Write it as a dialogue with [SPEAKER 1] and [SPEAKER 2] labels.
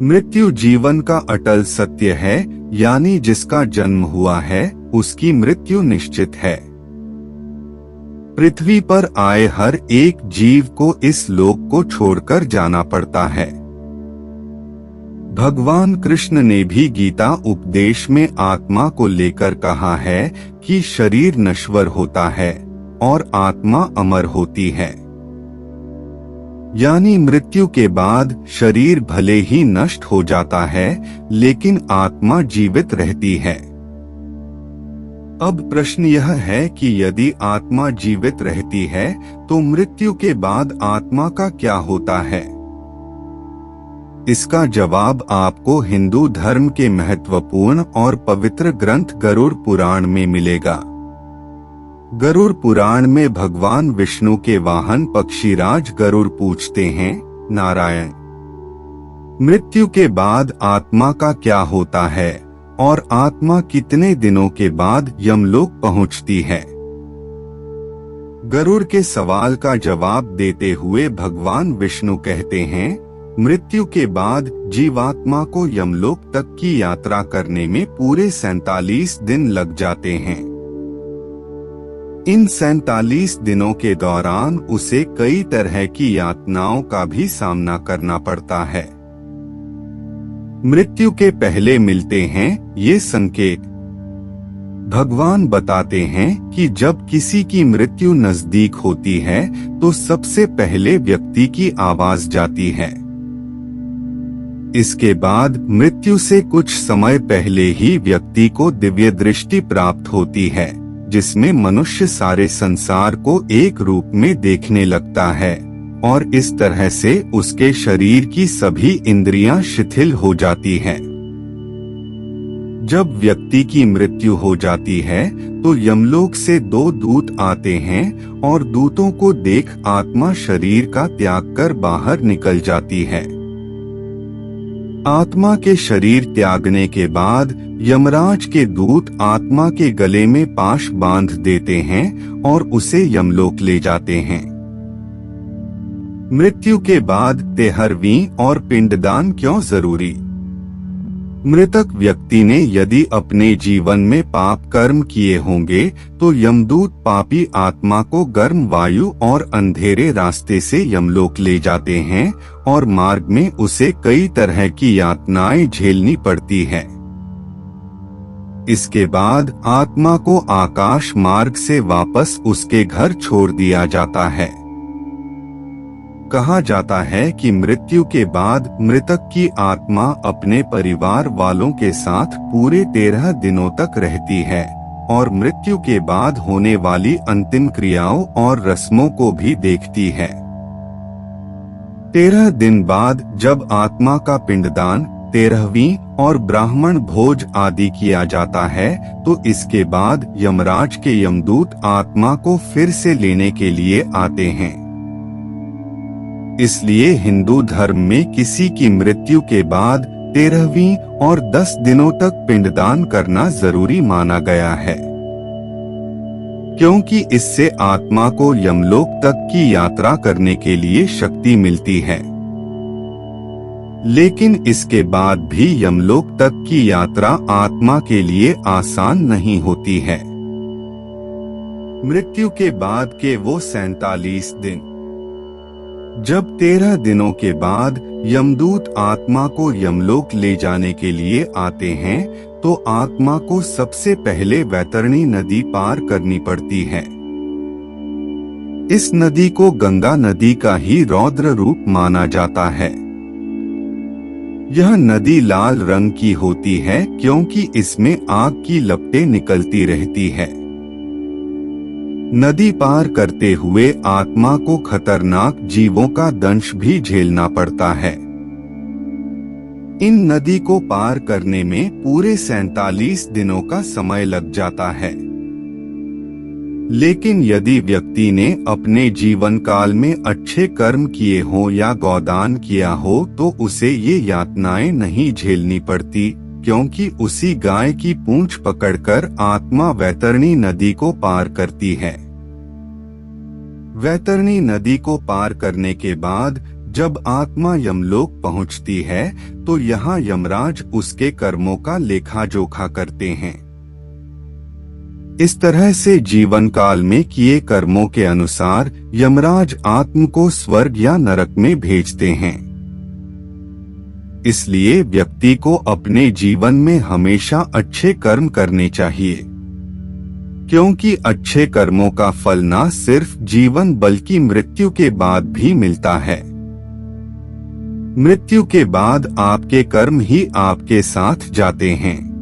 [SPEAKER 1] मृत्यु जीवन का अटल सत्य है, यानी जिसका जन्म हुआ है उसकी मृत्यु निश्चित है। पृथ्वी पर आए हर एक जीव को इस लोक को छोड़कर जाना पड़ता है। भगवान कृष्ण ने भी गीता उपदेश में आत्मा को लेकर कहा है कि शरीर नश्वर होता है और आत्मा अमर होती है, यानी मृत्यु के बाद शरीर भले ही नष्ट हो जाता है लेकिन आत्मा जीवित रहती है। अब प्रश्न यह है कि यदि आत्मा जीवित रहती है तो मृत्यु के बाद आत्मा का क्या होता है? इसका जवाब आपको हिंदू धर्म के महत्वपूर्ण और पवित्र ग्रंथ गरुड़ पुराण में मिलेगा। गरुड़ पुराण में भगवान विष्णु के वाहन पक्षीराज गरुड़ पूछते हैं, नारायण, मृत्यु के बाद आत्मा का क्या होता है और आत्मा कितने दिनों के बाद यमलोक पहुंचती है? गरुड़ के सवाल का जवाब देते हुए भगवान विष्णु कहते हैं, मृत्यु के बाद जीवात्मा को यमलोक तक की यात्रा करने में पूरे 47 दिन लग जाते हैं। इन 47 दिनों के दौरान उसे कई तरह की यातनाओं का भी सामना करना पड़ता है। मृत्यु के पहले मिलते हैं ये संकेत। भगवान बताते हैं कि जब किसी की मृत्यु नजदीक होती है तो सबसे पहले व्यक्ति की आवाज जाती है। इसके बाद मृत्यु से कुछ समय पहले ही व्यक्ति को दिव्य दृष्टि प्राप्त होती है, जिसमें मनुष्य सारे संसार को एक रूप में देखने लगता है और इस तरह से उसके शरीर की सभी इंद्रियां शिथिल हो जाती हैं। जब व्यक्ति की मृत्यु हो जाती है तो यमलोक से 2 दूत आते हैं और दूतों को देख आत्मा शरीर का त्याग कर बाहर निकल जाती है। आत्मा के शरीर त्यागने के बाद यमराज के दूत आत्मा के गले में पाश बांध देते हैं और उसे यमलोक ले जाते हैं। मृत्यु के बाद 13वीं और पिंडदान क्यों जरूरी? मृतक व्यक्ति ने यदि अपने जीवन में पाप कर्म किए होंगे तो यमदूत पापी आत्मा को गर्म वायु और अंधेरे रास्ते से यमलोक ले जाते हैं और मार्ग में उसे कई तरह की यातनाएं झेलनी पड़ती है। इसके बाद आत्मा को आकाश मार्ग से वापस उसके घर छोड़ दिया जाता है। कहा जाता है कि मृत्यु के बाद मृतक की आत्मा अपने परिवार वालों के साथ पूरे 13 दिनों तक रहती है और मृत्यु के बाद होने वाली अंतिम क्रियाओं और रस्मों को भी देखती है। 13 दिन बाद जब आत्मा का पिंडदान, 13वीं और ब्राह्मण भोज आदि किया जाता है तो इसके बाद यमराज के यमदूत आत्मा को फिर से लेने के लिए आते हैं। इसलिए हिंदू धर्म में किसी की मृत्यु के बाद 13वीं और 10 दिनों तक पिंडदान करना जरूरी माना गया है, क्योंकि इससे आत्मा को यमलोक तक की यात्रा करने के लिए शक्ति मिलती है। लेकिन इसके बाद भी यमलोक तक की यात्रा आत्मा के लिए आसान नहीं होती है। मृत्यु के बाद के वो 47 दिन, जब 13 दिनों के बाद यमदूत आत्मा को यमलोक ले जाने के लिए आते हैं तो आत्मा को सबसे पहले वैतरणी नदी पार करनी पड़ती है। इस नदी को गंगा नदी का ही रौद्र रूप माना जाता है। यह नदी लाल रंग की होती है क्योंकि इसमें आग की लपटें निकलती रहती है। नदी पार करते हुए आत्मा को खतरनाक जीवों का दंश भी झेलना पड़ता है। इन नदी को पार करने में पूरे 47 दिनों का समय लग जाता है। लेकिन यदि व्यक्ति ने अपने जीवन काल में अच्छे कर्म किए हों या गौदान किया हो तो उसे ये यातनाएं नहीं झेलनी पड़ती, क्योंकि उसी गाय की पूंछ पकड़कर आत्मा वैतरणी नदी को पार करती है। वैतरणी नदी को पार करने के बाद जब आत्मा यमलोक पहुंचती है तो यहाँ यमराज उसके कर्मों का लेखा जोखा करते हैं। इस तरह से जीवन काल में किए कर्मों के अनुसार यमराज आत्म को स्वर्ग या नरक में भेजते हैं। इसलिए व्यक्ति को अपने जीवन में हमेशा अच्छे कर्म करने चाहिए, क्योंकि अच्छे कर्मों का फल न सिर्फ जीवन बल्कि मृत्यु के बाद भी मिलता है। मृत्यु के बाद आपके कर्म ही आपके साथ जाते हैं।